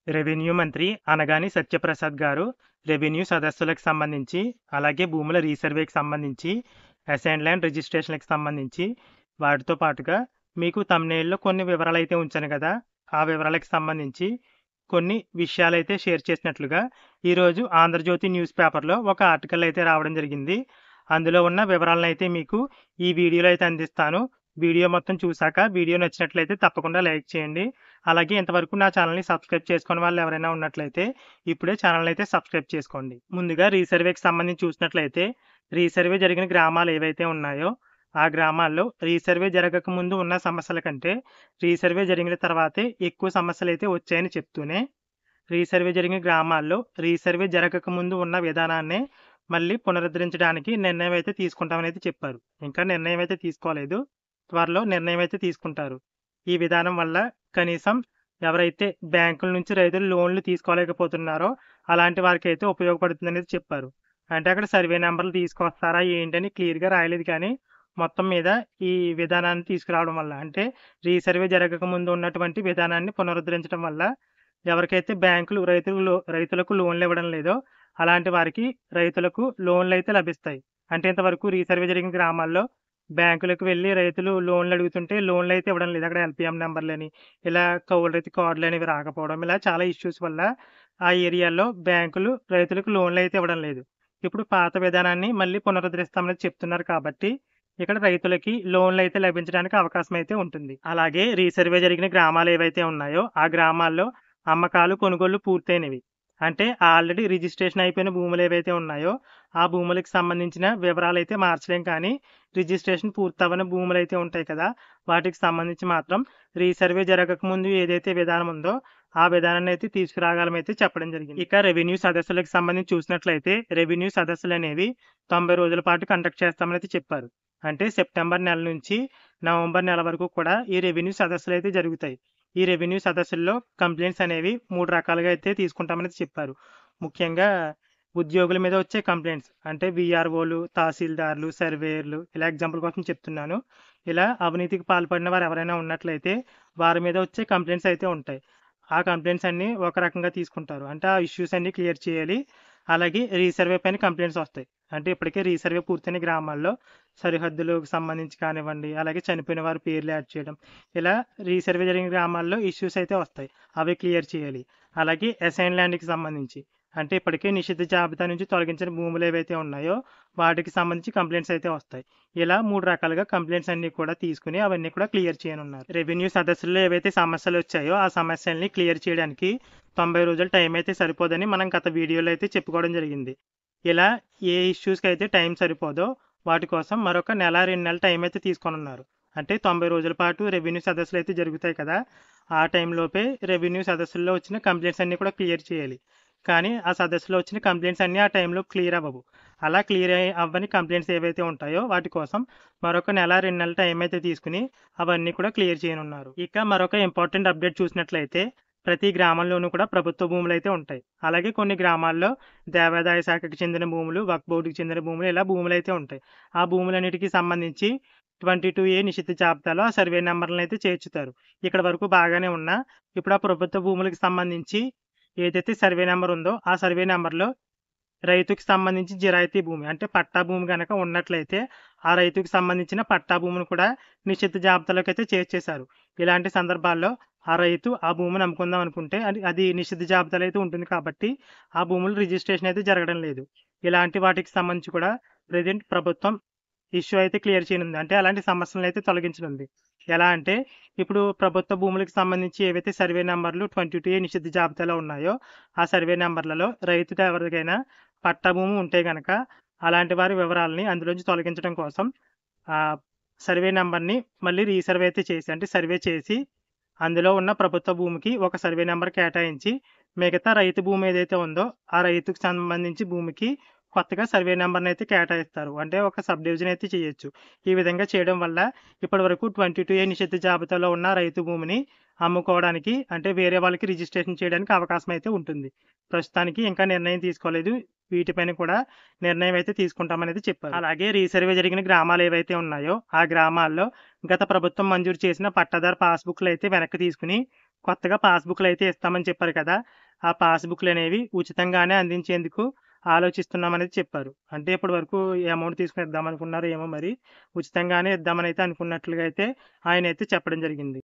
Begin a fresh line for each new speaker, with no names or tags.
Revenue మంత్రి అనగాని సత్యప్రసాద్ గారు revenue సదస్సులకు సంబంధించి, అలాగే భూముల రీసర్వేకి సంబంధించి, అసైన్డ్ ల్యాండ్ రిజిస్ట్రేషన్‌లకి సంబంధించి, వాటితో పాటుగా మీకు థంబ్‌నెయిల్‌లో కొన్ని వివరాలైతే ఉంచాను గదా! ఆ వివరాలకి సంబంధించి కొన్ని విషయాలైతే షేర్ చేసినట్లుగా ఈరోజు 'ఆంధ్రజ్యోతి' న్యూస్ పేపర్‌లో ఒక ఆర్టికల్ అయితే రావడం జరిగింది. అందులో ఉన్న వివరాలనైతే మీకు ఈ వీడియోలో అయితే అందిస్తాను. వీడియో మొత్తం చూసాక వీడియో నచ్చినట్లయితే తప్పకుండా లైక్ చేయండి. అలాగే ఇంతవరకు నా ఛానల్‌ని సబ్స్క్రైబ్ చేసుకోని వాళ్ళు ఎవరైనా ఉన్నట్లయితే ఇప్పుడే ఛానల్‌ని అయితే సబ్స్క్రైబ్ చేసుకోండి. ముందుగా రీసర్వేకి సంబంధించి చూసినట్లయితే రీసర్వే జరిగిన గ్రామాలు ఏవైతే ఉన్నాయో ఆ గ్రామాల్లో రీసర్వే జరగక ముందు ఉన్న సమస్యల కంటే రీసర్వే జరిగిన తర్వాతే ఎక్కువ సమస్యలైతే వచ్చాయని చెప్తూనే రీసర్వే జరిగిన గ్రామాల్లో రీసర్వే జరగక ముందు ఉన్న విధానాన్నే మళ్ళీ పునరుద్ధరించడానికి నిర్ణయం అయితే తీసుకుంటామని చెప్పారు. ఇంకా నిర్ణయం అయితే తీసుకోలేదు. త్వరలో నిర్ణయం అయితే తీసుకుంటారు. ఈ విధానం వల్ల కనీసం ఎవరైతే బ్యాంకుల నుంచి రైతులు లోన్లు తీసుకోలేకపోతున్నారో అలాంటి వారికైతే ఉపయోగపడుతుందనేది చెప్పారు. అంటే అక్కడ సర్వే నంబర్లు తీసుకొస్తారా ఏంటని క్లియర్‌గా రాయలేదు కానీ మొత్తం మీద ఈ విధానాన్ని తీసుకురావడం వల్ల అంటే రీసర్వే జరగక ముందు ఉన్నటువంటి విధానాన్ని పునరుద్ధరించడం వల్ల ఎవరికైతే బ్యాంకులు రైతులకు లోన్లు ఇవ్వడం లేదో అలాంటి వారికి రైతులకు లోన్లయితే లభిస్తాయి. అంటే ఇంతవరకు రీసర్వే జరిగిన గ్రామాల్లో బ్యాంకులకు వెళ్లి రైతులు లోన్లు అడుగుతుంటే లోన్లయితే ఇవ్వడం లేదు. అక్కడ ఎల్‌పీఎం నంబర్‌లని, ఇలా కౌలు రైతు కార్డులనేవి రాకపోవడం, ఇలా చాలా ఇష్యూస్ వల్ల ఆ ఏరియాల్లో బ్యాంకులు రైతులకు లోన్లయితే ఇవ్వడం లేదు. ఇప్పుడు పాత విధానాన్ని మళ్ళీ పునరుద్ధరిస్తామని చెప్తున్నారు కాబట్టి ఇక్కడ రైతులకి లోన్లయితే లభించడానికి అవకాశం అయితే ఉంటుంది. అలాగే రీసర్వే జరిగిన గ్రామాలు ఏవైతే ఉన్నాయో ఆ గ్రామాల్లో అమ్మకాలు, కొనుగోళ్లు పూర్తయినవి. అంటే ఆల్రెడీ రిజిస్ట్రేషన్ అయిపోయిన భూములు ఏవైతే ఉన్నాయో ఆ భూములకు సంబంధించిన వివరాలైతే మార్చలేం కానీ రిజిస్ట్రేషన్ పూర్తవ్వని భూములైతే ఉంటాయి కదా! వాటికి సంబంధించి మాత్రం రీసర్వే జరగకముందు ఏదైతే విధానం ఉందో ఆ విధానాన్ని అయితే తీసుకురాగలమైతే చెప్పడం జరిగింది. ఇక రెవెన్యూ సదస్సులకు సంబంధించి చూసినట్లయితే రెవెన్యూ సదస్సులనేవి 90 రోజుల పాటు కండక్ట్ చేస్తామనైతే చెప్పారు. అంటే సెప్టెంబర్ నెల నుంచి నవంబర్ నెల వరకు కూడా ఈ రెవెన్యూ సదస్సులైతే జరుగుతాయి. ఈ రెవెన్యూ సదస్సుల్లో కంప్లెయింట్స్ అనేవి 3 రకాలుగా అయితే తీసుకుంటామని చెప్పారు. ముఖ్యంగా ఉద్యోగుల మీద వచ్చే కంప్లెయింట్స్ అంటే వీఆర్ఓలు, తహసీల్దార్లు, సర్వేయర్లు ఇలా ఎగ్జాంపుల్ కోసం చెప్తున్నాను. ఇలా అవినీతికి పాల్పడిన వారు ఎవరైనా ఉన్నట్లయితే వారి మీద వచ్చే కంప్లెయింట్స్ అయితే ఉంటాయి. ఆ కంప్లెయింట్స్ అన్నీ ఒక రకంగా తీసుకుంటారు. అంటే ఆ ఇష్యూస్ అన్నీ క్లియర్ చేయాలి. అలాగే రీసర్వే పైన కంప్లెయింట్స్ వస్తాయి. అంటే ఇప్పటికే రీసర్వే పూర్తయిన గ్రామాల్లో సరిహద్దులకు సంబంధించి కానివ్వండి, అలాగే చనిపోయిన వారి పేర్లు యాడ్ చేయడం, ఇలా రీసర్వే జరిగిన గ్రామాల్లో ఇష్యూస్ అయితే వస్తాయి. అవి క్లియర్ చేయాలి. అలాగే అసైన్ ల్యాండ్‌కి సంబంధించి అంటే ఇప్పటికే నిషిద్ధ జాబితా నుంచి తొలగించిన భూములు ఏవైతే ఉన్నాయో వాటికి సంబంధించి కంప్లెయింట్స్ అయితే వస్తాయి. ఇలా 3 రకాలుగా కంప్లెయింట్స్ అన్నీ కూడా తీసుకుని అవన్నీ కూడా క్లియర్ చేయనున్నారు. రెవెన్యూ సదస్సుల్లో ఏవైతే సమస్యలు వచ్చాయో ఆ సమస్యల్ని క్లియర్ చేయడానికి 90 రోజుల టైం అయితే సరిపోదని మనం గత వీడియోలో అయితే చెప్పుకోవడం జరిగింది. ఇలా ఏ ఇష్యూస్‌కి అయితే టైం సరిపోదో వాటి కోసం మరొక నెల, 2 నెలల టైం అయితే తీసుకోనున్నారు. అంటే 90 రోజుల పాటు రెవెన్యూ సదస్సులు అయితే జరుగుతాయి కదా! ఆ టైంలోపే రెవెన్యూ సదస్సుల్లో వచ్చిన కంప్లెయింట్స్ అన్నీ కూడా క్లియర్ చేయాలి. కానీ ఆ సదస్సులో వచ్చిన కంప్లెయింట్స్ అన్నీ ఆ టైంలో క్లియర్ అవ్వవు. అలా క్లియర్ అవ్వని కంప్లెయింట్స్ ఏవైతే ఉంటాయో వాటి కోసం మరొక నెల, 2 నెలల టైం అయితే తీసుకుని అవన్నీ కూడా క్లియర్ చేయనున్నారు. ఇక మరొక ఇంపార్టెంట్ అప్డేట్ చూసినట్లయితే ప్రతి గ్రామంలోనూ కూడా ప్రభుత్వ భూములైతే ఉంటాయి. అలాగే కొన్ని గ్రామాల్లో దేవాదాయ శాఖకి చెందిన భూములు, వక్ఫ్ బోర్డుకి చెందిన భూములు ఇలా భూములైతే ఉంటాయి. ఆ భూములన్నిటికి సంబంధించి 22A నిషిద్ధ జాబితాలో ఆ సర్వే నంబర్‌లనైతే చేర్చుతారు. ఇక్కడ వరకు బాగానే ఉన్నా ఇప్పుడు ఆ ప్రభుత్వ భూములకు సంబంధించి ఏదైతే సర్వే నంబర్ ఉందో ఆ సర్వే నంబర్‌లో రైతుకి సంబంధించి జిరాయితీ భూమి అంటే పట్టా భూమి గనక ఉన్నట్లయితే ఆ రైతుకి సంబంధించిన పట్టా భూమిని కూడా నిషిద్ధ జాబితాలోకి అయితే చేర్చేశారు. ఇలాంటి సందర్భాల్లో ఆ రైతు ఆ భూమిని అమ్ముకుందాం అనుకుంటే అది నిషిద్ధ జాబితాలో అయితే ఉంటుంది కాబట్టి ఆ భూములు రిజిస్ట్రేషన్ అయితే జరగడం లేదు. ఇలాంటి వాటికి సంబంధించి కూడా ప్రెజెంట్ ప్రభుత్వం ఇష్యూ అయితే క్లియర్ చేయనుంది. అంటే అలాంటి సమస్యలను అయితే తొలగించనుంది. ఎలా అంటే ఇప్పుడు ప్రభుత్వ భూములకు సంబంధించి ఏవైతే సర్వే నంబర్లు 22A నిషిద్ధ జాబితాలో ఉన్నాయో ఆ సర్వే నంబర్లలో రైతుతో ఎవరికైనా పట్టా భూమి ఉంటే గనక అలాంటి వారి వివరాలని అందులోంచి తొలగించడం కోసం ఆ సర్వే నంబర్‌ని మళ్ళీ రీసర్వే అయితే చేసి అంటే సర్వే చేసి అందులో ఉన్న ప్రభుత్వ భూమికి ఒక సర్వే నంబర్ కేటాయించి మిగతా రైతు భూమి ఏదైతే ఉందో ఆ రైతుకు సంబంధించి భూమికి కొత్తగా సర్వే నంబర్‌ని అయితే కేటాయిస్తారు. అంటే ఒక సబ్ డివిజన్ అయితే చేయొచ్చు. ఈ విధంగా చేయడం వల్ల ఇప్పటివరకు 22A నిషిద్ధ జాబితాలో ఉన్న రైతు భూమిని అమ్ముకోవడానికి అంటే వేరే వాళ్ళకి రిజిస్ట్రేషన్ చేయడానికి అవకాశం అయితే ఉంటుంది. ప్రస్తుతానికి ఇంకా నిర్ణయం తీసుకోలేదు. వీటిపైన కూడా నిర్ణయం అయితే తీసుకుంటామనేది చెప్పారు. అలాగే రీసర్వే జరిగిన గ్రామాలు ఏవైతే ఉన్నాయో ఆ గ్రామాల్లో గత ప్రభుత్వం మంజూరు చేసిన పట్టాదారు పాస్‌బుక్‌లు అయితే వెనక్కి తీసుకుని కొత్తగా పాస్‌బుక్‌లు అయితే ఇస్తామని చెప్పారు కదా! ఆ పాస్‌బుక్‌లు అనేవి ఉచితంగానే అందించేందుకు ఆలోచిస్తున్నామనేది చెప్పారు. అంటే ఇప్పటి వరకు ఏ అమౌంట్ తీసుకొని ఇద్దామనుకున్నారో ఏమో మరి. ఉచితంగానే ఇద్దామనైతే అనుకున్నట్లుగా అయితే ఆయనైతే చెప్పడం జరిగింది.